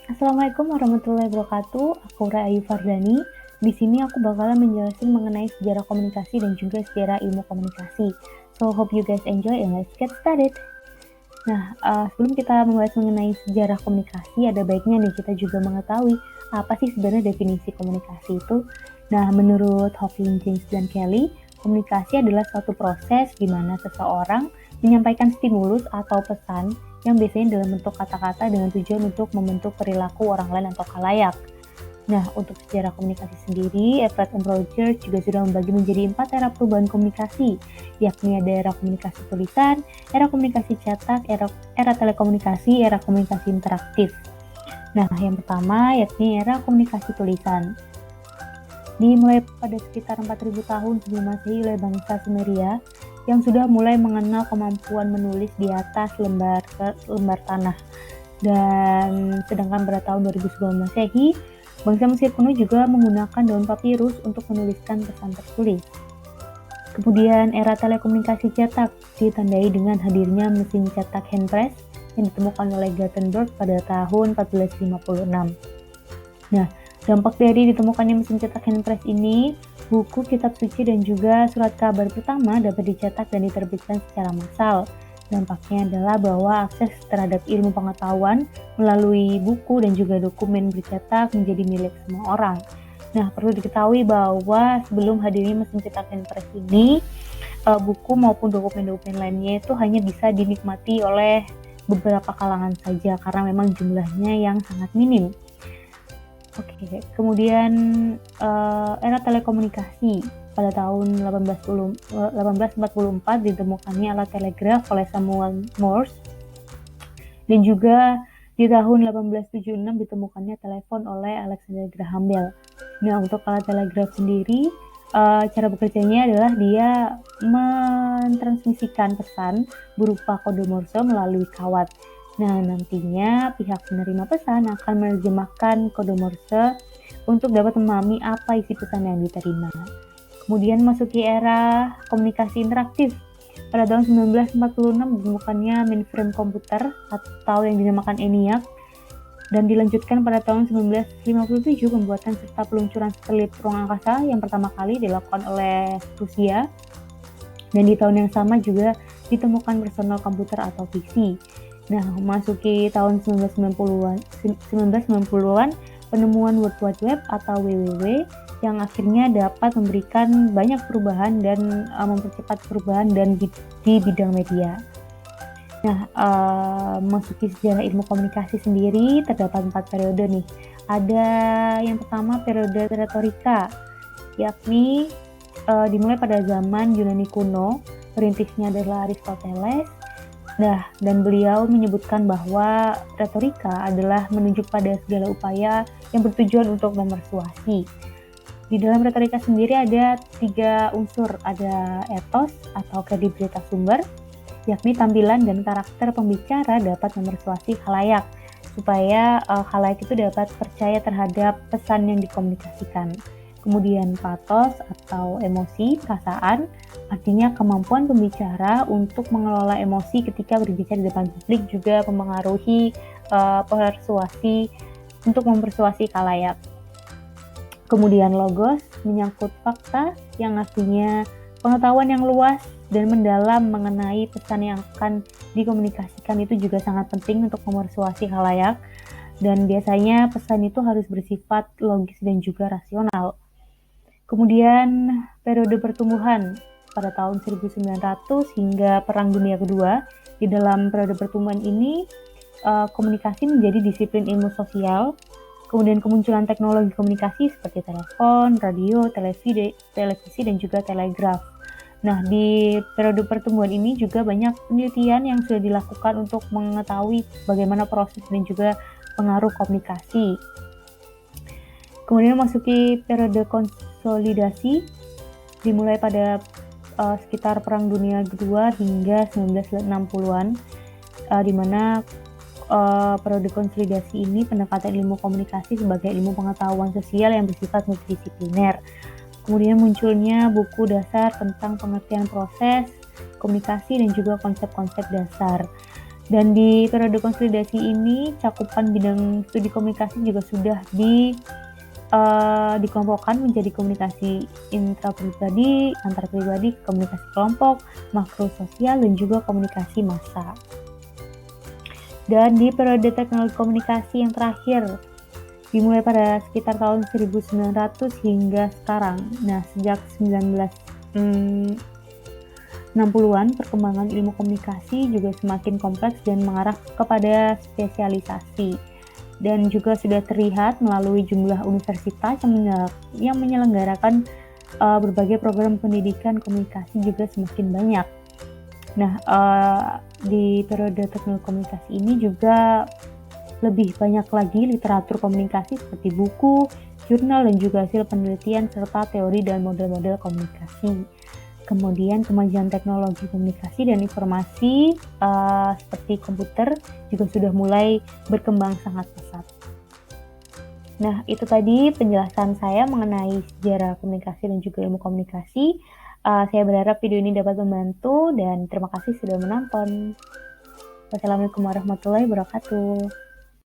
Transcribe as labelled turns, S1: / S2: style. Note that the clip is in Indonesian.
S1: Assalamualaikum warahmatullahi wabarakatuh. Aku Ayu Fardani. Di sini aku bakalan menjelaskan mengenai sejarah komunikasi dan juga sejarah ilmu komunikasi. So hope you guys enjoy and let's get started. Nah, sebelum kita membahas mengenai sejarah komunikasi, ada baiknya nih kita juga mengetahui apa sih sebenarnya definisi komunikasi itu. Nah, menurut Hawking, James, dan Kelly, komunikasi adalah suatu proses di mana seseorang menyampaikan stimulus atau pesan yang biasanya dalam bentuk kata-kata dengan tujuan untuk membentuk perilaku orang lain atau khalayak. Nah, untuk sejarah komunikasi sendiri, Everett and Rogers juga sudah membagi menjadi 4 era perubahan komunikasi, yakni ada era komunikasi tulisan, era komunikasi cetak, era telekomunikasi, era komunikasi interaktif. Nah, yang pertama yakni era komunikasi tulisan. Dimulai pada sekitar 4000 tahun sebelum Masehi oleh bangsa Sumeria yang sudah mulai mengenal kemampuan menulis di atas lembar tanah. Dan sedangkan pada tahun 2000 sebelum Masehi, bangsa Mesir kuno juga menggunakan daun papirus untuk menuliskan pesan tertulis. Kemudian era telekomunikasi cetak ditandai dengan hadirnya mesin cetak handpress yang ditemukan oleh Gutenberg pada tahun 1456. Nah, dampak dari ditemukannya mesin cetak handpress ini, buku, kitab suci, dan juga surat kabar pertama dapat dicetak dan diterbitkan secara massal. Dampaknya adalah bahwa akses terhadap ilmu pengetahuan melalui buku dan juga dokumen bercetak menjadi milik semua orang. Nah, perlu diketahui bahwa sebelum hadirnya mesin cetak handpress ini, buku maupun dokumen-dokumen lainnya itu hanya bisa dinikmati oleh beberapa kalangan saja karena memang jumlahnya yang sangat minim. Oke, kemudian era telekomunikasi pada tahun 1844 ditemukannya alat telegraf oleh Samuel Morse, dan juga di tahun 1876 ditemukannya telepon oleh Alexander Graham Bell. Nah, untuk alat telegraf sendiri, cara bekerjanya adalah dia mentransmisikan pesan berupa kode Morse melalui kawat. Nah, nantinya pihak penerima pesan akan menerjemahkan kode Morse untuk dapat memahami apa isi pesan yang diterima. Kemudian masuki era komunikasi interaktif. Pada tahun 1946 ditemukannya mainframe komputer atau yang dinamakan ENIAC, dan dilanjutkan pada tahun 1957 pembuatan serta peluncuran satelit ruang angkasa yang pertama kali dilakukan oleh Rusia. Dan di tahun yang sama juga ditemukan personal komputer atau PC. Nah, memasuki tahun 1990-an, penemuan World Wide Web atau WWW yang akhirnya dapat memberikan banyak perubahan dan mempercepat perubahan dan di bidang media. Nah, memasuki sejarah ilmu komunikasi sendiri terdapat 4 periode nih. Ada yang pertama periode retorika, yakni dimulai pada zaman Yunani kuno, perintisnya adalah Aristoteles. Nah, dan beliau menyebutkan bahwa retorika adalah menunjuk pada segala upaya yang bertujuan untuk memersuasi. Di dalam retorika sendiri ada 3 unsur, ada etos atau kredibilitas sumber, yakni tampilan dan karakter pembicara dapat memersuasi khalayak, supaya khalayak itu dapat percaya terhadap pesan yang dikomunikasikan. Kemudian pathos atau emosi, perasaan, artinya kemampuan pembicara untuk mengelola emosi ketika berbicara di depan publik juga mempengaruhi persuasi untuk mempersuasi khalayak. Kemudian logos, menyangkut fakta yang artinya pengetahuan yang luas dan mendalam mengenai pesan yang akan dikomunikasikan itu juga sangat penting untuk memersuasi khalayak, dan biasanya pesan itu harus bersifat logis dan juga rasional. Kemudian periode pertumbuhan pada tahun 1900 hingga Perang Dunia Kedua. Di dalam periode pertumbuhan ini, komunikasi menjadi disiplin ilmu sosial. Kemudian kemunculan teknologi komunikasi seperti telepon, radio, televisi, dan juga telegraf. Nah, di periode pertumbuhan ini juga banyak penelitian yang sudah dilakukan untuk mengetahui bagaimana proses dan juga pengaruh komunikasi. Kemudian masuki periode konsolidasi, dimulai pada sekitar Perang Dunia Kedua hingga 1960-an, di mana periode konsolidasi ini pendekatan ilmu komunikasi sebagai ilmu pengetahuan sosial yang bersifat multidisipliner. Kemudian munculnya buku dasar tentang pengertian proses, komunikasi, dan juga konsep-konsep dasar. Dan di periode konsolidasi ini, cakupan bidang studi komunikasi juga sudah dikelompokkan menjadi komunikasi intrapribadi, antar pribadi, komunikasi kelompok, makro sosial, dan juga komunikasi massa. Dan di periode teknologi komunikasi yang terakhir, dimulai pada sekitar tahun 1900 hingga sekarang. Nah, sejak 1960-an, perkembangan ilmu komunikasi juga semakin kompleks dan mengarah kepada spesialisasi. Dan juga sudah terlihat melalui jumlah universitas yang menyelenggarakan berbagai program pendidikan komunikasi juga semakin banyak. Nah, di periode teknologi komunikasi ini juga lebih banyak lagi literatur komunikasi seperti buku, jurnal, dan juga hasil penelitian serta teori dan model-model komunikasi. Kemudian kemajuan teknologi komunikasi dan informasi seperti komputer juga sudah mulai berkembang sangat pesat. Nah, itu tadi penjelasan saya mengenai sejarah komunikasi dan juga ilmu komunikasi. Saya berharap video ini dapat membantu dan terima kasih sudah menonton. Wassalamualaikum warahmatullahi wabarakatuh.